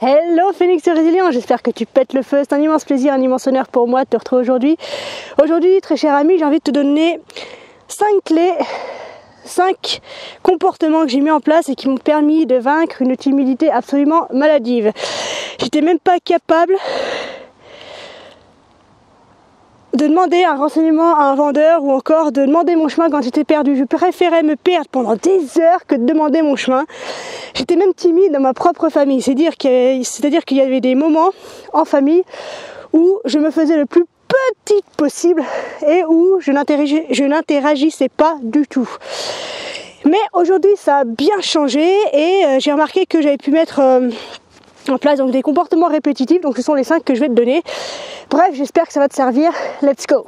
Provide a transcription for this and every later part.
Hello Phoenix Résilient, j'espère que tu pètes le feu, c'est un immense plaisir, un immense honneur pour moi de te retrouver aujourd'hui. Aujourd'hui, très cher ami, j'ai envie de te donner 5 clés, 5 comportements que j'ai mis en place et qui m'ont permis de vaincre une timidité absolument maladive. J'étais même pas capable de demander un renseignement à un vendeur ou encore de demander mon chemin quand j'étais perdu. Je préférais me perdre pendant des heures que de demander mon chemin. J'étais même timide dans ma propre famille. C'est-à-dire qu'il y avait des moments en famille où je me faisais le plus petite possible et où je n'interagissais pas du tout. Mais aujourd'hui, ça a bien changé et j'ai remarqué que j'avais pu mettre en place donc des comportements répétitifs. Donc ce sont les 5 que je vais te donner. Bref, j'espère que ça va te servir. Let's go!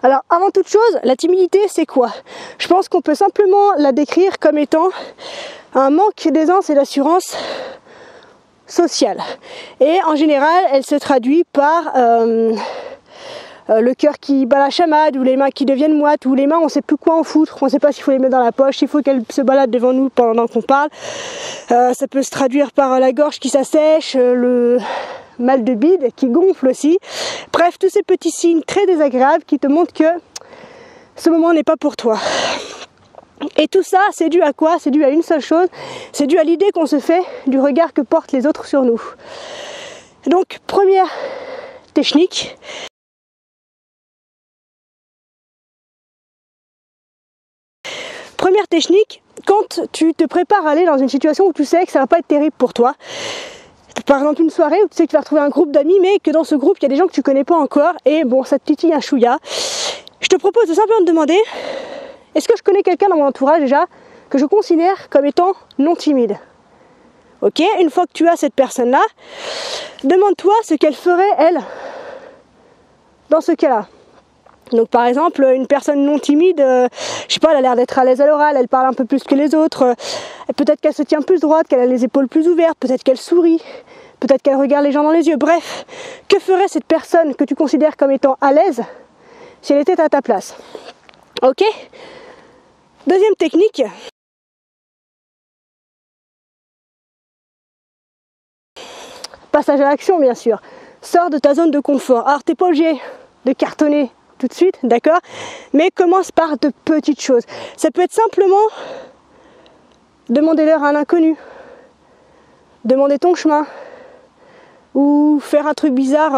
Alors avant toute chose, la timidité c'est quoi? Je pense qu'on peut simplement la décrire comme étant un manque d'aisance et d'assurance sociale. Et en général, elle se traduit par le cœur qui bat la chamade, ou les mains qui deviennent moites, ou les mains on sait plus quoi en foutre, on sait pas s'il faut les mettre dans la poche, s'il faut qu'elles se baladent devant nous pendant qu'on parle. Ça peut se traduire par la gorge qui s'assèche, le mal de bide qui gonfle aussi. Bref, tous ces petits signes très désagréables qui te montrent que ce moment n'est pas pour toi. Et tout ça, c'est dû à quoi? C'est dû à une seule chose, c'est dû à l'idée qu'on se fait du regard que portent les autres sur nous. Donc, première technique. Première technique, quand tu te prépares à aller dans une situation où tu sais que ça va pas être terrible pour toi, par exemple une soirée où tu sais que tu vas retrouver un groupe d'amis, mais que dans ce groupe, il y a des gens que tu connais pas encore, et bon, ça te titille un chouïa, je te propose de simplement te demander, est-ce que je connais quelqu'un dans mon entourage déjà que je considère comme étant non timide? Ok, une fois que tu as cette personne-là, demande-toi ce qu'elle ferait, elle, dans ce cas-là. Donc par exemple, une personne non timide, je sais pas, elle a l'air d'être à l'aise à l'oral, elle parle un peu plus que les autres, peut-être qu'elle se tient plus droite, qu'elle a les épaules plus ouvertes, peut-être qu'elle sourit, peut-être qu'elle regarde les gens dans les yeux. Bref, que ferait cette personne que tu considères comme étant à l'aise si elle était à ta place? Ok? Deuxième technique. Passage à l'action, bien sûr. Sors de ta zone de confort. Alors, t'es pas obligé de cartonner tout de suite, d'accord? Mais commence par de petites choses. Ça peut être simplement demander l'heure à un inconnu, demander ton chemin, ou faire un truc bizarre.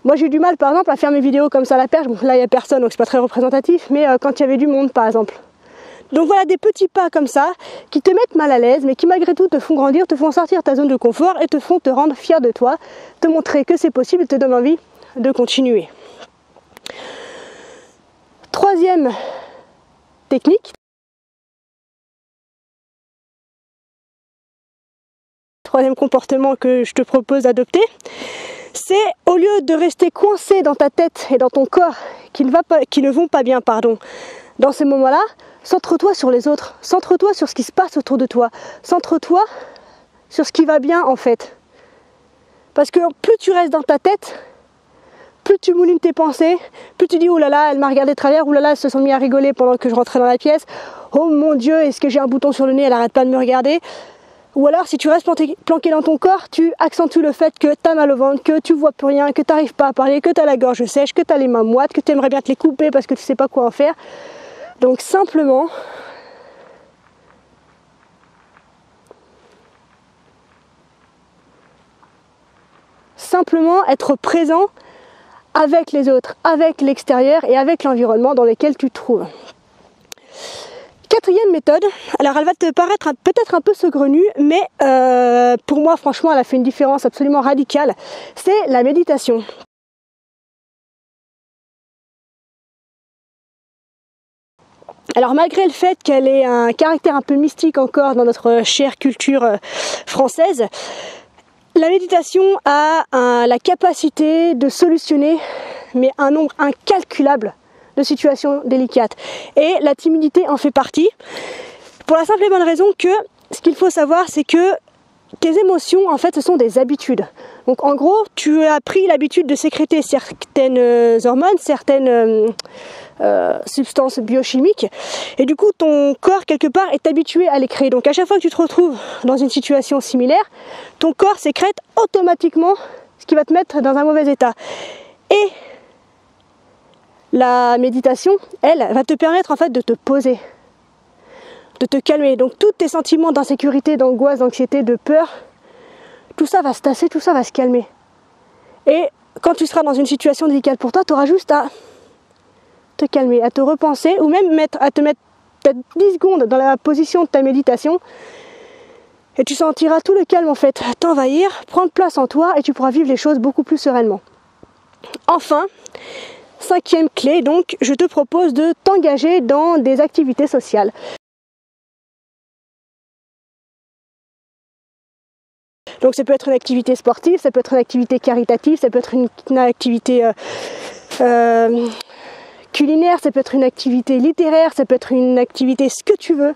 Moi j'ai eu du mal par exemple à faire mes vidéos comme ça à la perche. Bon, là il n'y a personne donc c'est pas très représentatif, mais quand il y avait du monde par exemple. Donc voilà, des petits pas comme ça qui te mettent mal à l'aise mais qui malgré tout te font grandir, te font sortir de ta zone de confort et te font te rendre fier de toi, te montrer que c'est possible et te donnent envie de continuer. Troisième technique. Troisième comportement que je te propose d'adopter, c'est au lieu de rester coincé dans ta tête et dans ton corps qui ne vont pas bien, dans ces moments-là, centre-toi sur les autres, centre-toi sur ce qui se passe autour de toi, centre-toi sur ce qui va bien en fait. Parce que plus tu restes dans ta tête, plus tu moulines tes pensées, plus tu dis oh là là, elle m'a regardé de travers, oh là là, elles se sont mis à rigoler pendant que je rentrais dans la pièce, oh mon Dieu, est-ce que j'ai un bouton sur le nez, elle arrête pas de me regarder. Ou alors si tu restes planqué dans ton corps, tu accentues le fait que tu as mal au ventre, que tu vois plus rien, que tu n'arrives pas à parler, que tu as la gorge sèche, que tu as les mains moites, que tu aimerais bien te les couper parce que tu sais pas quoi en faire. Donc simplement être présent avec les autres, avec l'extérieur et avec l'environnement dans lequel tu te trouves. Quatrième méthode, alors elle va te paraître peut-être un peu saugrenue, mais pour moi franchement elle a fait une différence absolument radicale, c'est la méditation. Alors malgré le fait qu'elle ait un caractère un peu mystique encore dans notre chère culture française, la méditation a la capacité de solutionner mais un nombre incalculable de situations délicates. Et la timidité en fait partie, pour la simple et bonne raison que ce qu'il faut savoir, c'est que tes émotions, en fait, ce sont des habitudes. Donc en gros, tu as pris l'habitude de sécréter certaines hormones, certaines substances biochimiques, et du coup ton corps quelque part est habitué à les créer. Donc à chaque fois que tu te retrouves dans une situation similaire, ton corps sécrète automatiquement ce qui va te mettre dans un mauvais état. Et la méditation, elle, va te permettre en fait de te poser, de te calmer. Donc tous tes sentiments d'insécurité, d'angoisse, d'anxiété, de peur, tout ça va se tasser, tout ça va se calmer. Et quand tu seras dans une situation délicate pour toi, tu auras juste à te calmer, à te repenser, ou même à te mettre peut-être 10 secondes dans la position de ta méditation, et tu sentiras tout le calme en fait t'envahir, prendre place en toi, et tu pourras vivre les choses beaucoup plus sereinement. Enfin, 5e clé, donc, je te propose de t'engager dans des activités sociales. Donc ça peut être une activité sportive, ça peut être une activité caritative, ça peut être une activité culinaire, ça peut être une activité littéraire, ça peut être une activité ce que tu veux,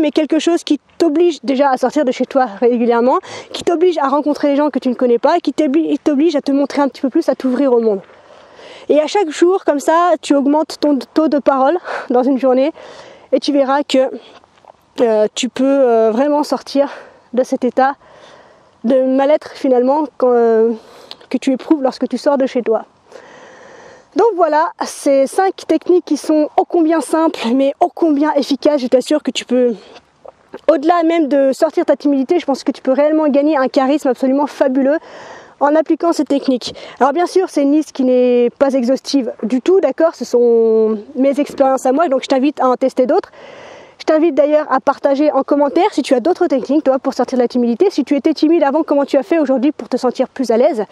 mais quelque chose qui t'oblige déjà à sortir de chez toi régulièrement, qui t'oblige à rencontrer les gens que tu ne connais pas, qui t'oblige à te montrer un petit peu plus, à t'ouvrir au monde. Et à chaque jour, comme ça, tu augmentes ton taux de parole dans une journée et tu verras que tu peux vraiment sortir de cet état de mal-être finalement que tu éprouves lorsque tu sors de chez toi. Donc voilà, ces 5 techniques qui sont ô combien simples mais ô combien efficaces. Je t'assure que tu peux, au-delà même de sortir ta timidité, je pense que tu peux réellement gagner un charisme absolument fabuleux en appliquant ces techniques. Alors bien sûr, c'est une liste qui n'est pas exhaustive du tout, d'accord, ce sont mes expériences à moi, donc je t'invite à en tester d'autres. Je t'invite d'ailleurs à partager en commentaire si tu as d'autres techniques, toi, pour sortir de la timidité. Si tu étais timide avant, comment tu as fait aujourd'hui pour te sentir plus à l'aise.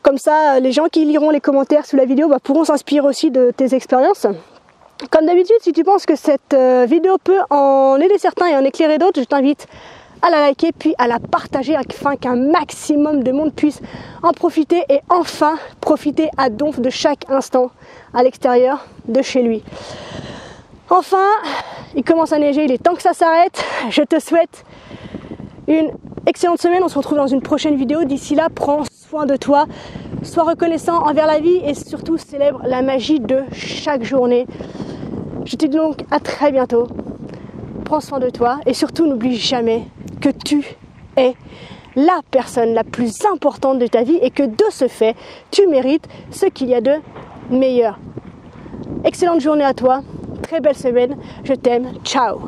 Comme ça, les gens qui liront les commentaires sous la vidéo pourront s'inspirer aussi de tes expériences. Comme d'habitude, si tu penses que cette vidéo peut en aider certains et en éclairer d'autres, je t'invite à la liker puis à la partager afin qu'un maximum de monde puisse en profiter et enfin profiter à donf de chaque instant à l'extérieur de chez lui. Enfin, il commence à neiger, il est temps que ça s'arrête. Je te souhaite une excellente semaine, on se retrouve dans une prochaine vidéo. D'ici là, prends soin de toi, sois reconnaissant envers la vie et surtout célèbre la magie de chaque journée. Je te dis donc à très bientôt. Prends soin de toi et surtout n'oublie jamais que tu es la personne la plus importante de ta vie et que de ce fait, tu mérites ce qu'il y a de meilleur. Excellente journée à toi, très belle semaine, je t'aime, ciao.